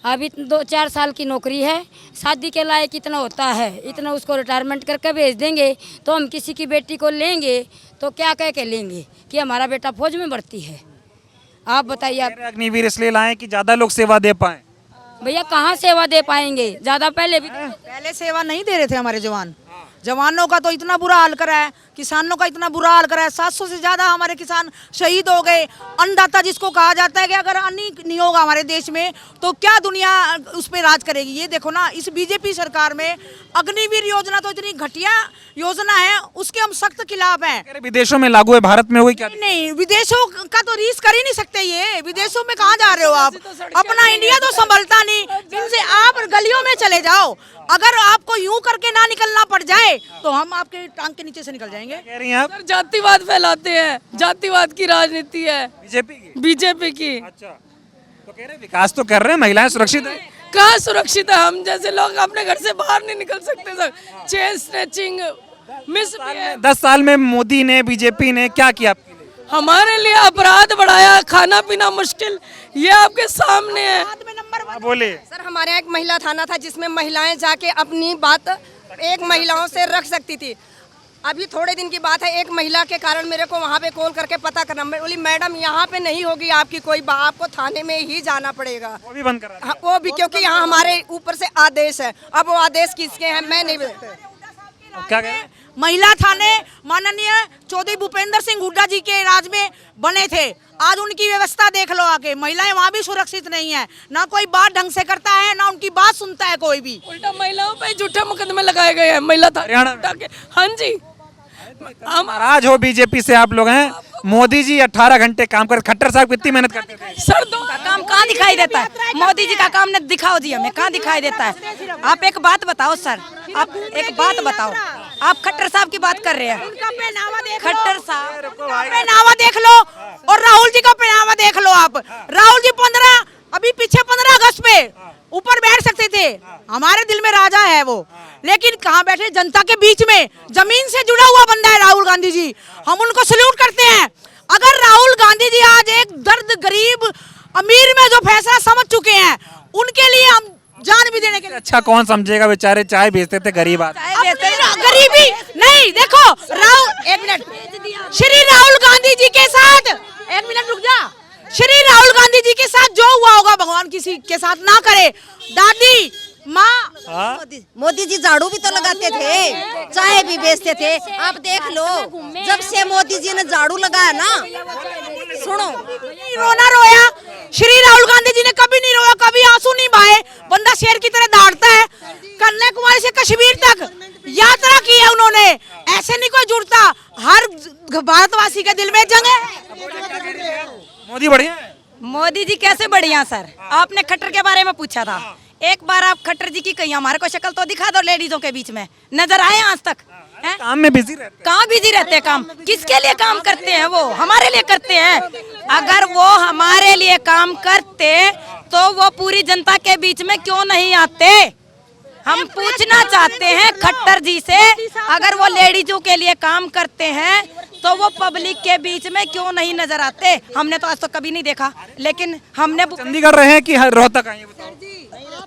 अभी 2-4 साल की नौकरी है, शादी के लायक इतना होता है, इतना उसको रिटायरमेंट करके भेज देंगे। तो हम किसी की बेटी को लेंगे तो क्या कह के लेंगे कि हमारा बेटा फौज में भर्ती है। आप बताइए। आप अग्निवीर इसलिए लाए कि ज़्यादा लोग सेवा दे पाएं। भैया कहाँ सेवा दे पाएंगे, ज़्यादा पहले सेवा नहीं दे रहे थे हमारे जवान। जवानों का तो इतना बुरा हाल करा है, किसानों का इतना बुरा हाल करा है। 700 से ज़्यादा हमारे किसान शहीद हो गए। अन्नदाता जिसको कहा जाता है कि अगर अन्न नहीं होगा हमारे देश में तो क्या दुनिया उस पर राज करेगी। ये देखो ना, इस बीजेपी सरकार में अग्निवीर योजना तो इतनी घटिया योजना है, उसके हम सख्त खिलाफ हैं। विदेशों में लागू है, भारत में हुई क्या? नहीं, विदेशों का तो रीस कर ही नहीं सकते। ये विदेशों में कहाँ जा रहे हो आप? अपना इंडिया तो संभलता नहीं। इनसे आप गलियों में चले जाओ, अगर आपको यूं करके ना निकलना पड़ जाए तो हम आपके टांग के नीचे से निकल जाएंगे। कह रही हैं आप? सर जातिवाद फैलाते हैं, जातिवाद की राजनीति है बीजेपी की। अच्छा, तो कह रहे विकास तो कर रहे हैं, महिलाएं सुरक्षित है। कहाँ सुरक्षित है? हम जैसे लोग अपने घर से बाहर नहीं निकल सकते सर। चेन स्नैचिंग, मिस 10 साल में मोदी ने, बीजेपी ने क्या किया आपके लिए? हमारे लिए अपराध बढ़ाया, खाना पीना मुश्किल, ये आपके सामने है। बोले सर, हमारे यहाँ एक महिला थाना था जिसमें महिलाएं जाके अपनी बात एक महिलाओं से रख सकती थी। अभी थोड़े दिन की बात है, एक महिला के कारण मेरे को वहाँ पे कॉल करके पता करना, मैं बोली मैडम यहाँ पे नहीं होगी आपकी कोई बात, आपको थाने में ही जाना पड़ेगा। वो भी बंद करा दिया। हाँ, वो भी, क्योंकि यहाँ हमारे ऊपर से आदेश है। अब वो आदेश किसके हैं मैं नहीं क्या कह रहे हैं? महिला थाने माननीय चौधरी भूपेंद्र सिंह हुड्डा जी के राज में बने थे। आज उनकी व्यवस्था देख लो आके, महिलाएं वहाँ भी सुरक्षित नहीं है। ना कोई बात ढंग से करता है, ना उनकी बात सुनता है कोई भी। उल्टा महिलाओं पे झूठे मुकदमे लगाए गए हैं महिला थाने। हाँ जी, नाराज हो बीजेपी से आप लोग हैं? मोदी जी 18 घंटे काम कर, खट्टर साहब कितनी मेहनत करते थे? सर दो का काम कहाँ दिखाई देता है? मोदी जी का काम न दिखाओ जी, हमें कहाँ दिखाई देता है? आप एक बात बताओ सर, आप एक बात बताओ, आप खट्टर साहब की बात कर रहे हैं, खट्टर साहब का पहनावा देख लो और राहुल जी का पहनावा देख लो आप। राहुल जी 15 अगस्त पे ऊपर बैठ सकते थे, हमारे दिल में राजा है वो, लेकिन कहाँ बैठे? जनता के बीच में, जमीन से जुड़ा हुआ बंदा है राहुल गांधी जी, हम उनको सल्यूट करते हैं। अगर राहुल गांधी जी आज एक दर्द गरीब अमीर में जो फैसला समझ चुके हैं, उनके लिए हम जान भी देने के लिए। अच्छा कौन समझेगा, बेचारे चाय बेचते थे गरीब आदमी। गरीबी नहीं, देखो राहुल, एक मिनट, श्री राहुल गांधी जी के साथ, एक मिनट रुक जा, श्री राहुल गांधी जी के साथ जो हुआ होगा भगवान किसी के साथ ना करे। दादी माँ, मोदी जी झाड़ू भी तो लगाते थे, चाय भी बेचते थे। आप देख लो, जब से मोदी जी ने झाड़ू लगाया ना, सुनो, रोना रोया, श्री राहुल गांधी जी ने कभी नहीं रोया, कभी आंसू नहीं बहाए, बंदा शेर की तरह दौड़ता है। कन्याकुमारी से कश्मीर तक यात्रा की है उन्होंने, ऐसे नहीं कोई जुड़ता, हर भारतवासी के दिल में जंग है। मोदी बढ़िया है? मोदी जी कैसे बढ़िया सर? आपने खट्टर के बारे में पूछा था, एक बार आप खट्टर जी की कहीं हमारे को शक्ल तो दिखा दो, लेडीजों के बीच में नजर आए आज तक? हैं? काम में बिजी रहते हैं। कहाँ बिजी रहते हैं? काम किसके लिए काम करते हैं? वो हमारे लिए करते हैं। अगर वो हमारे लिए काम करते तो वो पूरी जनता के बीच में क्यों नहीं आते? हम पूछना चाहते हैं खट्टर जी से, अगर वो लेडीजों के लिए काम करते हैं तो वो पब्लिक के बीच में क्यों नहीं नजर आते? हमने तो आज तक कभी नहीं देखा, लेकिन हमने चंडीगढ़ रहे हैं कि रोहतक आए?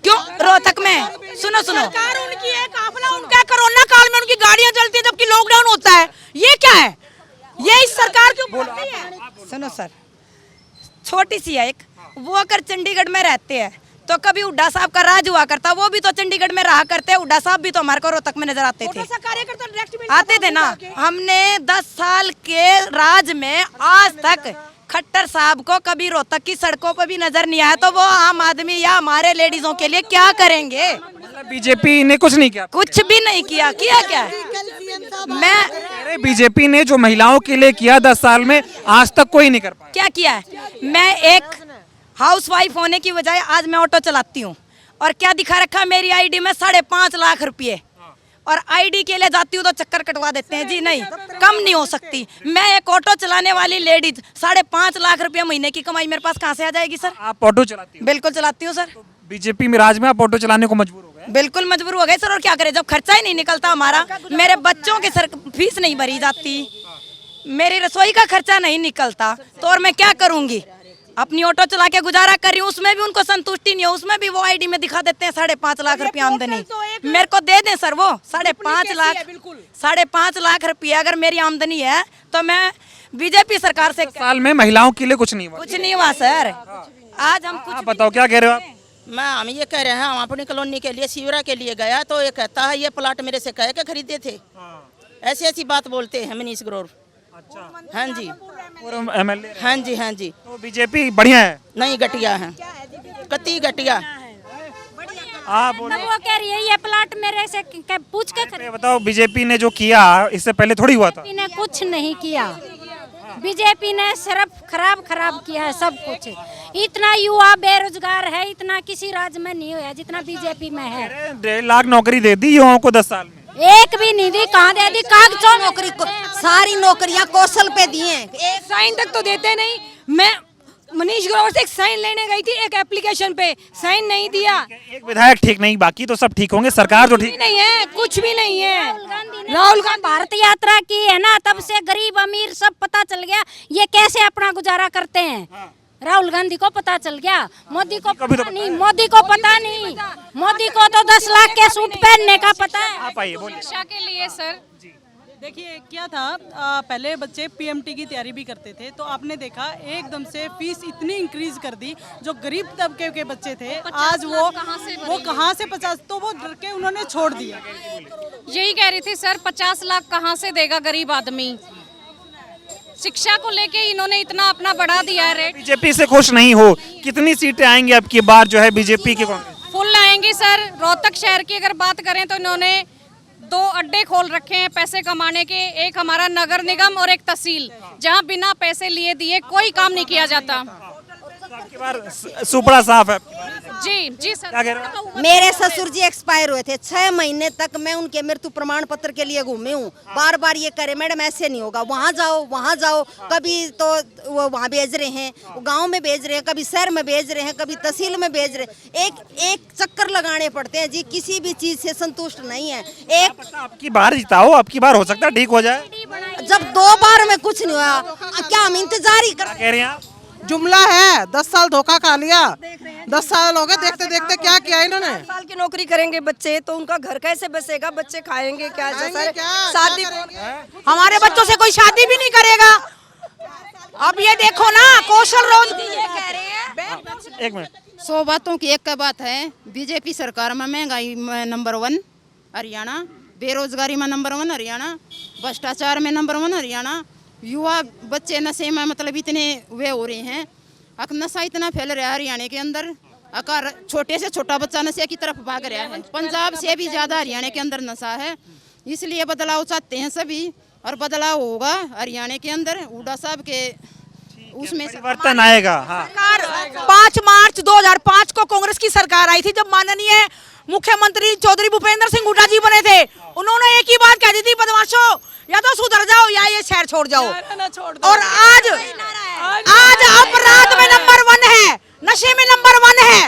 क्यों रोहतक में? सुनो सरकार उनकी है, काफिला उनका है, कोरोना काल में उनकी गाड़ियां चलती है जबकि लॉकडाउन होता है, ये क्या है? ये इस सरकार के ऊपर है। सुनो सर, छोटी सी है एक, वो अगर चंडीगढ़ में रहते हैं तो कभी हुड्डा साहब का राज हुआ करता, वो भी तो चंडीगढ़ में रहा करते, हुड्डा साहब भी तो हमारे को रोहतक में नजर आते थे, आते थे ना। हमने 10 साल के राज में आज तक खट्टर साहब को कभी रोहतक की सड़कों पर भी नजर नहीं आया, तो वो आम आदमी या हमारे लेडीजों के लिए क्या करेंगे? बीजेपी ने कुछ नहीं किया? कुछ भी नहीं किया। किया क्या है? मैं बीजेपी ने जो महिलाओं के लिए किया 10 साल में, आज तक कोई नहीं कर पाया। क्या किया है? मैं एक हाउसवाइफ होने की बजाय आज मैं ऑटो चलाती हूँ, और क्या दिखा रखा मेरी आईडी में 5.5 लाख रुपये, और आईडी के लिए जाती हूँ तो चक्कर कटवा देते हैं जी, नहीं कम नहीं हो सकती। मैं एक ऑटो चलाने वाली लेडीज, 5.5 लाख रुपये महीने की कमाई मेरे पास कहाँ से आ जाएगी सर? आप ऑटो चलाती हैं? बिल्कुल चलाती हूँ सर। बीजेपी में राज में आप ऑटो चलाने को मजबूर हो गए? बिल्कुल मजबूर हो गए सर, और क्या करें जब खर्चा ही नहीं निकलता हमारा, मेरे बच्चों की सर फीस नहीं भरी जाती, मेरी रसोई का खर्चा नहीं निकलता, तो और मैं क्या करूँगी? अपनी ऑटो चला के गुजारा कर रही हूँ, उसमें भी उनको संतुष्टि नहीं है, उसमें भी वो आईडी में दिखा देते हैं 5.5 लाख रुपये आमदनी। मेरे को दे दें सर वो 5.5 लाख रुपये अगर मेरी आमदनी है, तो मैं बीजेपी सरकार से। साल में महिलाओं के लिए कुछ नहीं हुआ? कुछ नहीं हुआ सर। आज हम कुछ बताओ क्या कह रहे हो आप? हम ये कह रहे हैं, हम अपनी कॉलोनी के लिए शिवरा के लिए गया तो ये कहता है ये प्लाट मेरे से कह के खरीदे थे, ऐसी ऐसी बात बोलते हैं मनीष ग्रोवर। अच्छा। हाँ जी, MLA। हाँ जी, हाँ जी। तो बीजेपी बढ़िया है? नहीं, घटिया है, कति घटिया। आप बोलो। वो कह रही है ये प्लाट मेरे से पूछ के बताओ, बीजेपी ने जो किया इससे पहले थोड़ी हुआ था? बीजेपी ने कुछ नहीं किया, बीजेपी ने सिर्फ खराब किया है सब कुछ। इतना युवा बेरोजगार है, इतना किसी राज्य में नहीं हुआ जितना बीजेपी में है। 1.5 लाख नौकरी दे दी युवाओं को 10 साल में? एक भी नहीं दी। कहाँ दे दी? कागजों नौकरी को, सारी नौकरियां कौशल पे दिए, एक साइन तक तो देते नहीं। मैं मनीष ग्रोवर से एक साइन लेने गई थी, एक एप्लीकेशन पे साइन नहीं दिया। एक विधायक ठीक नहीं, बाकी तो सब ठीक होंगे, सरकार तो ठीक नहीं है, कुछ भी नहीं है। राहुल गांधी भारत यात्रा की है ना, तब से गरीब अमीर सब पता चल गया ये कैसे अपना गुजारा करते हैं। राहुल गांधी को पता चल गया, मोदी को पता नहीं, मोदी को पता नहीं, मोदी को तो 10 लाख के सूट पहनने का पता है। आप आइए बोलिए। शिक्षा के लिए सर देखिए क्या था, पहले बच्चे पीएमटी की तैयारी भी करते थे, तो आपने देखा एकदम से फीस इतनी इंक्रीज कर दी। जो गरीब तबके के बच्चे थे आज वो कहाँ से 50, तो वो डर के उन्होंने छोड़ दिया। यही कह रही थी सर, 50 लाख कहाँ से देगा गरीब आदमी? शिक्षा को लेके इन्होंने इतना अपना बढ़ा दिया है रेट। बीजेपी से खुश नहीं हो? कितनी सीटें आएंगी अब की बार जो है बीजेपी की? फुल आएंगी सर। रोहतक शहर की अगर बात करें तो इन्होंने दो अड्डे खोल रखे हैं पैसे कमाने के, एक हमारा नगर निगम और एक तहसील, जहां बिना पैसे लिए दिए कोई काम नहीं किया जाता। आपकी बार सुपड़ा साफ है। जी जी सर। क्या कह रहे हो? मेरे ससुर जी एक्सपायर हुए थे, 6 महीने तक मैं उनके मृत्यु प्रमाण पत्र के लिए घूमी हूँ। बार बार ये करे मैडम ऐसे नहीं होगा, वहाँ जाओ। कभी तो वो वहाँ भेज रहे हैं, गांव में भेज रहे हैं, कभी शहर में भेज रहे हैं, कभी तहसील में भेज रहे हैं। एक चक्कर लगाने पड़ते हैं जी, किसी भी चीज से संतुष्ट नहीं है। आपकी बार जिताओ, आपकी बार हो सकता है ठीक हो जाए। जब 2 बार में कुछ नहीं हुआ, क्या हम इंतजार ही कर? कह रहे हैं आप? जुमला है, 10 साल धोखा खा लिया, 10 साल हो गए देखते देखते क्या किया इन्होंने। 10 साल की नौकरी करेंगे बच्चे तो उनका घर कैसे बसेगा, बच्चे खाएंगे क्या? शादी हमारे बच्चों से कोई शादी भी नहीं करेगा। अब ये देखो ना, कौशल रोज ये कह रहे हैं। एक मिनट, 100 बातों की एक का बात है, बीजेपी सरकार में महंगाई में नंबर 1 हरियाणा, बेरोजगारी में नंबर 1 हरियाणा, भ्रष्टाचार में नंबर 1 हरियाणा, युवा बच्चे नशे में मतलब इतने वे हो रहे हैं, नशा इतना फैल रहा है हरियाणा के अंदर, अकार छोटे से छोटा बच्चा नशे की तरफ भाग रहा है। पंजाब से भी ज़्यादा हरियाणा के अंदर नशा है, इसलिए बदलाव चाहते हैं सभी, और बदलाव होगा हरियाणा के अंदर। हुड्डा साहब के उसमें परिवर्तन आएगा। हाँ। 5 मार्च 2005 को कांग्रेस की सरकार आई थी, जब माननीय मुख्यमंत्री चौधरी भूपेंद्र सिंह हुड्डा जी बने थे। उन्होंने एक ही बात कह दी थी, बदमाशों या तो सुधर जाओ या ये शहर छोड़ जाओ। और आज अपराध में नंबर 1 है, नशे में नंबर 1 है।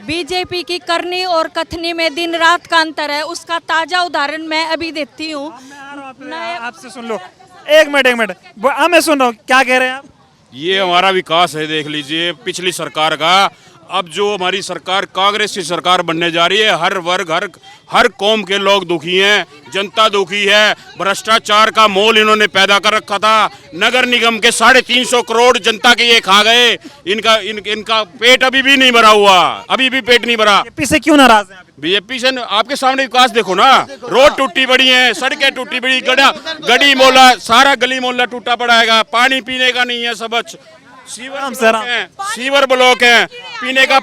बीजेपी की करनी और कथनी में दिन रात का अंतर है, उसका ताजा उदाहरण मैं अभी देती हूँ। आपसे सुन लो, एक मिनट, मैं सुन रहा हूँ, क्या कह रहे हैं आप? ये हमारा विकास है, देख लीजिए पिछली सरकार का। अब जो हमारी सरकार कांग्रेस की सरकार बनने जा रही है, हर वर्ग हर कौम के लोग दुखी हैं, जनता दुखी है। भ्रष्टाचार का मोल इन्होंने पैदा कर रखा था। नगर निगम के 350 करोड़ जनता के ये खा गए। इनका पेट अभी भी नहीं भरा हुआ, अभी भी पेट नहीं भरा। बीजेपी से क्यों नाराज हैं? बीजेपी से आपके सामने विकास देखो ना, रोड टूटी पड़ी है, सड़कें टूटी पड़ी, गली मोहल्ला सारा गली मोहल्ला टूटा पड़ा है, पानी पीने का नहीं है, सब सीवर ब्लॉक है, पीने का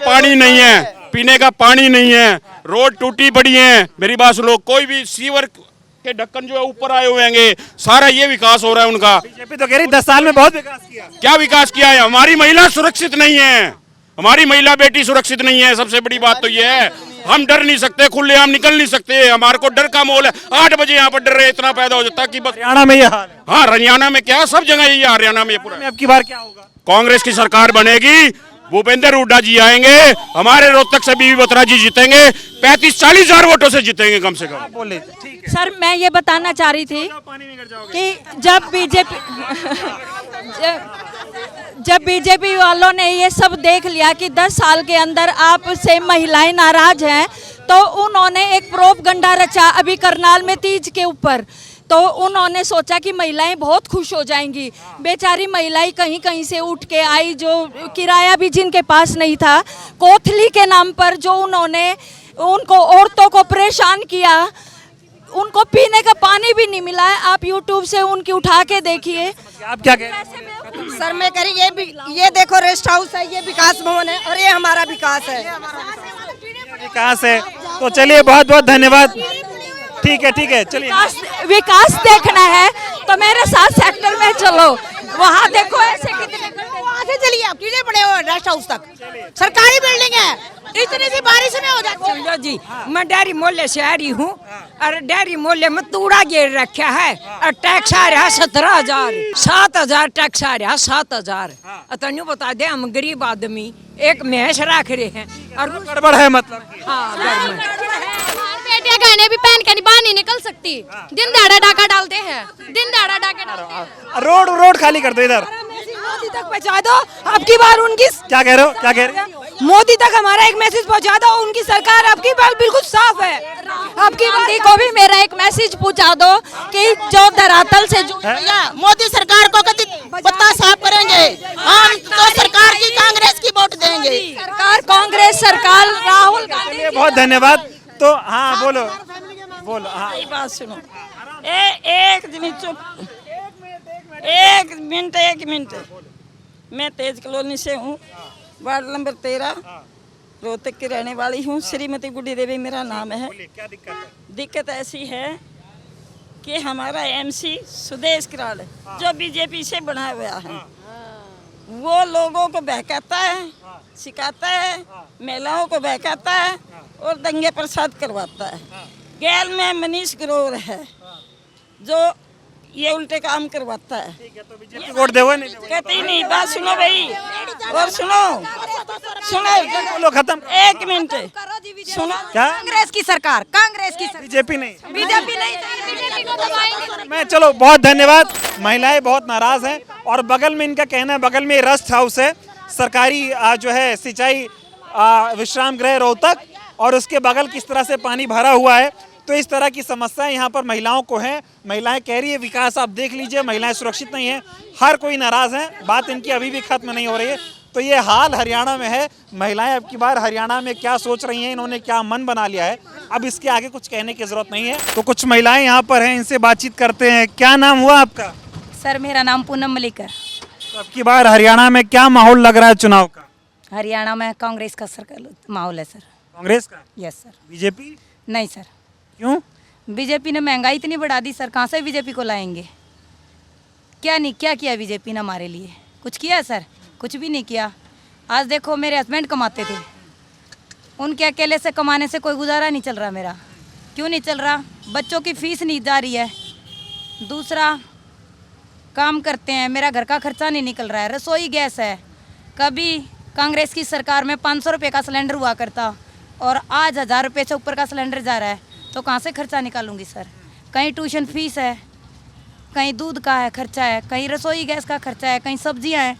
पानी नहीं है, रोड टूटी पड़ी है। मेरी बात सुनो, कोई भी सीवर के ढक्कन जो है ऊपर आए हुए हैं, सारा ये विकास हो रहा है उनका। बीजेपी तो कह रही 10 साल में बहुत विकास किया। क्या विकास किया है? हमारी महिला सुरक्षित नहीं है, हमारी महिला बेटी सुरक्षित नहीं है। सबसे बड़ी बात तो ये है, हम डर नहीं सकते, खुलेआम निकल नहीं सकते, हमारे को डर का माहौल है। 8 बजे यहाँ पर डर रहे इतना पैदा हो जाता कि हरियाणा में ये हाल है। हाँ, हरियाणा में क्या, सब जगह यही, हरियाणा में पूरा। अब की बार क्या होगा? कांग्रेस की सरकार बनेगी, भूपेंद्र हुड्डा जी आएंगे, हमारे रोहतक से बीबी बत्रा जी जीतेंगे, 35-40 हजार वोटों से जीतेंगे कम से कम। बोले ठीक है। सर मैं ये बताना चाह रही थी कि जब बीजेपी वालों ने ये सब देख लिया कि 10 साल के अंदर आपसे महिलाएं नाराज हैं, तो उन्होंने एक प्रोपगंडा रचा अभी करनाल में तीज के ऊपर। तो उन्होंने सोचा कि महिलाएं बहुत खुश हो जाएंगी। बेचारी महिलाएं कहीं कहीं से उठ के आई, जो किराया भी जिनके पास नहीं था, कोथली के नाम पर जो उन्होंने उनको औरतों को परेशान किया, उनको पीने का पानी भी नहीं मिला है। आप YouTube से उनकी उठा के देखिए। आप क्या कह रहे हैं? सर मैं कह रही ये देखो रेस्ट हाउस है, ये विकास भवन है, और ये हमारा विकास है। विकास है तो चलिए, बहुत बहुत धन्यवाद। ठीक है, चलिए। विकास देखना है तो मेरे साथ सेक्टर में चलो, वहाँ देखो ऐसे कितने वहाँ से चलिए, आप कीड़े पड़े हो रेस्ट हाउस तक, सरकारी बिल्डिंग है, इतनी सी बारिश में हो जाती है। जी मैं डेयरी मोहल्ले से आ रही हूँ, और डेयरी मोहल्ले में तूड़ा गिर रखा है, और टैक्स आ रहा 17,000, 7,000 टैक्स आ रहा 7,000। तनु बता दे, हम गरीब आदमी एक भैंस रख रहे हैं, और गड़बड़ है मतलब। हाँ, बेटियां गहने भी पहन के बाहर नहीं निकल सकती, दिन दहाड़ा डाका डालते हैं, रोड खाली कर दो इधर। मोदी तक पहुँचा दो, अब की बार उनकी। क्या कह रहे हो? मोदी तक हमारा एक मैसेज पहुंचा दो, उनकी सरकार अब की बार बिल्कुल साफ है। अब की गांधी को भी मेरा एक मैसेज पहुंचा दो कि जो धरातल से मोदी सरकार को कभी पत्ता साफ करेंगे, हम तो सरकार की कांग्रेस की वोट देंगे। सरकार कांग्रेस सरकार राहुल गांधी। बहुत धन्यवाद। तो हाँ बोलो। हाँ बात सुनो, एक मिनट। मैं तेज कॉलोनी से हूँ, वार्ड नंबर 13। रोहतक की रहने वाली हूँ। श्रीमती गुड्डी देवी मेरा नाम है। क्या दिक्कत है? दिक्कत ऐसी है कि हमारा एमसी सुदेश कराल जो बीजेपी से बना हुआ है, वो लोगों को बहकाता है, सिखाता है, महिलाओं को बहकाता है और दंगे प्रसाद करवाता है। गैल में मनीष ग्रोवर है जो ये उल्टे काम करवाता है। बीजेपी वोट देवो नहीं देवो? कहते ही नहीं। बात सुनो भाई, और सुनो बोलो खत्म। एक मिनट सुनो। क्या? कांग्रेस की सरकार, कांग्रेस की सरकार, बीजेपी नहीं? बीजेपी नहीं। मैं चलो बहुत धन्यवाद। महिलाएं बहुत नाराज हैं और बगल में इनका कहना है, बगल में रेस्ट हाउस है, सरकारी जो है सिंचाई विश्राम गृह रोहतक, और उसके बगल किस तरह से पानी भरा हुआ है। तो इस तरह की समस्याएं यहाँ पर महिलाओं को हैं। महिलाएं कह रही है विकास आप देख लीजिए, महिलाएं सुरक्षित नहीं है, हर कोई नाराज है, बात इनकी अभी भी खत्म नहीं हो रही है। तो ये हाल हरियाणा में है। महिलाएं अब की बार हरियाणा में क्या सोच रही हैं, इन्होंने क्या मन बना लिया है, अब इसके आगे कुछ कहने की जरूरत नहीं है। तो कुछ महिलाएं यहाँ पर हैं, इनसे बातचीत करते हैं। क्या नाम हुआ आपका? सर मेरा नाम पूनम मलिक है। तो अब की बार हरियाणा में क्या माहौल लग रहा है चुनाव का? हरियाणा में कांग्रेस का सरकार माहौल है सर। कांग्रेस का? Yes sir. बीजेपी नहीं सर, क्यों? बीजेपी ने महंगाई इतनी बढ़ा दी सर, कहाँ से बीजेपी को लाएंगे? क्या किया बीजेपी ने हमारे लिए? कुछ किया है सर? कुछ भी नहीं किया। आज देखो मेरे हस्बैंड कमाते थे, उनके अकेले से कमाने से कोई गुजारा नहीं चल रहा मेरा। क्यों नहीं चल रहा? बच्चों की फीस नहीं जा रही है, दूसरा काम करते हैं, मेरा घर का खर्चा नहीं निकल रहा है, रसोई गैस है। कभी कांग्रेस की सरकार में 500 रुपये का सिलेंडर हुआ करता और आज 1000 रुपये से ऊपर का सिलेंडर जा रहा है, तो कहाँ से खर्चा निकालूंगी सर? कहीं ट्यूशन फीस है, कहीं दूध का है खर्चा है, कहीं रसोई गैस का खर्चा है, कहीं सब्जियां हैं।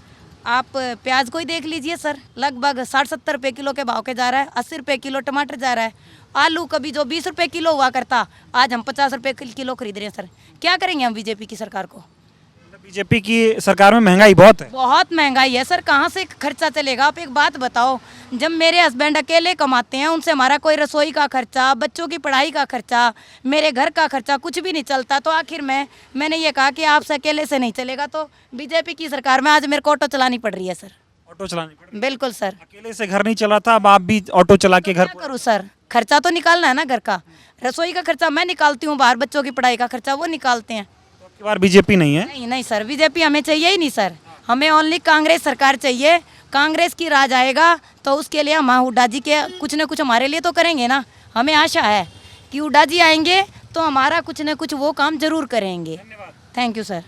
आप प्याज को ही देख लीजिए सर, लगभग 60-70 रुपये किलो के भाव के जा रहा है। 80 रुपये किलो टमाटर जा रहा है। आलू कभी जो 20 रुपये किलो हुआ करता, आज हम 50 रुपये किलो खरीद रहे हैं सर। क्या करेंगे हम बीजेपी की सरकार को? बीजेपी की सरकार में महंगाई बहुत है। बहुत महंगाई है सर, कहाँ से खर्चा चलेगा? आप एक बात बताओ, जब मेरे हस्बैंड अकेले कमाते हैं, उनसे हमारा कोई रसोई का खर्चा, बच्चों की पढ़ाई का खर्चा, मेरे घर का खर्चा कुछ भी नहीं चलता, तो आखिर मैंने ये कहा कि आपसे अकेले से नहीं चलेगा, तो बीजेपी की सरकार में आज मेरे को ऑटो चलानी पड़ रही है सर। ऑटो चलानी पड़ रही है? बिल्कुल सर। अकेले से घर नहीं चला था, अब आप भी ऑटो चला के घर क्या करूँ सर? खर्चा तो निकालना है ना घर का। रसोई का खर्चा मैं निकालती हूँ, बाहर बच्चों की पढ़ाई का खर्चा वो निकालते हैं। की बार बीजेपी नहीं है? नहीं सर, बीजेपी हमें चाहिए ही नहीं सर, हमें ओनली कांग्रेस सरकार चाहिए। कांग्रेस की राज आएगा तो उसके लिए हम हुड्डा जी के कुछ न कुछ हमारे लिए तो करेंगे ना। हमें आशा है कि हुड्डा जी आएंगे तो हमारा कुछ न कुछ वो काम जरूर करेंगे। Thank you sir.